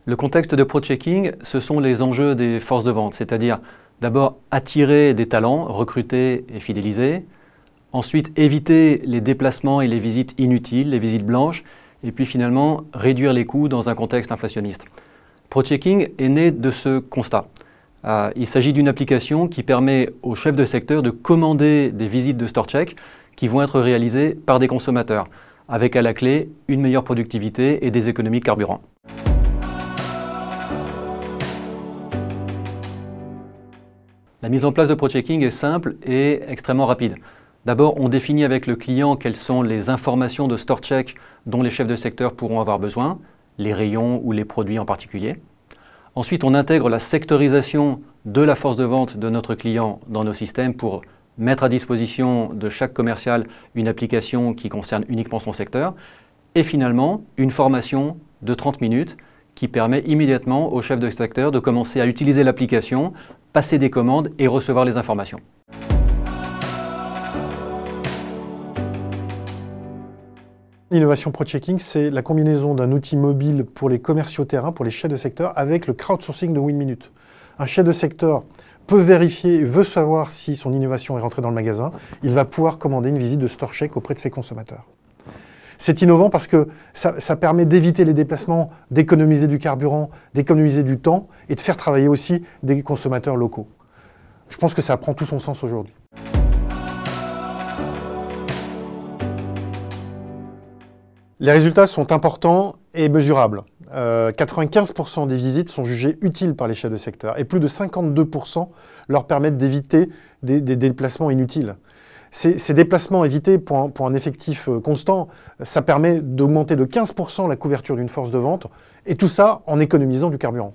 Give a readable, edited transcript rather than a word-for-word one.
Le contexte de ProChecking, ce sont les enjeux des forces de vente, c'est-à-dire d'abord attirer des talents, recruter et fidéliser, ensuite éviter les déplacements et les visites inutiles, les visites blanches, et puis finalement réduire les coûts dans un contexte inflationniste. ProChecking est né de ce constat. Il s'agit d'une application qui permet aux chefs de secteur de commander des visites de StoreCheck qui vont être réalisées par des consommateurs, avec à la clé une meilleure productivité et des économies de carburant. La mise en place de ProChecking est simple et extrêmement rapide. D'abord, on définit avec le client quelles sont les informations de StoreCheck dont les chefs de secteur pourront avoir besoin, les rayons ou les produits en particulier. Ensuite, on intègre la sectorisation de la force de vente de notre client dans nos systèmes pour mettre à disposition de chaque commercial une application qui concerne uniquement son secteur. Et finalement, une formation de 30 minutes qui permet immédiatement au chef de secteur de commencer à utiliser l'application, passer des commandes et recevoir les informations. L'innovation ProChecking, c'est la combinaison d'un outil mobile pour les commerciaux terrain, pour les chefs de secteur, avec le crowdsourcing de WinMinute. Un chef de secteur peut vérifier, veut savoir si son innovation est rentrée dans le magasin, il va pouvoir commander une visite de StoreCheck auprès de ses consommateurs. C'est innovant parce que ça permet d'éviter les déplacements, d'économiser du carburant, d'économiser du temps et de faire travailler aussi des consommateurs locaux. Je pense que ça prend tout son sens aujourd'hui. Les résultats sont importants et mesurables. 95% des visites sont jugées utiles par les chefs de secteur et plus de 52% leur permettent d'éviter des déplacements inutiles. Ces déplacements évités pour un effectif constant, ça permet d'augmenter de 15% la couverture d'une force de vente et tout ça en économisant du carburant.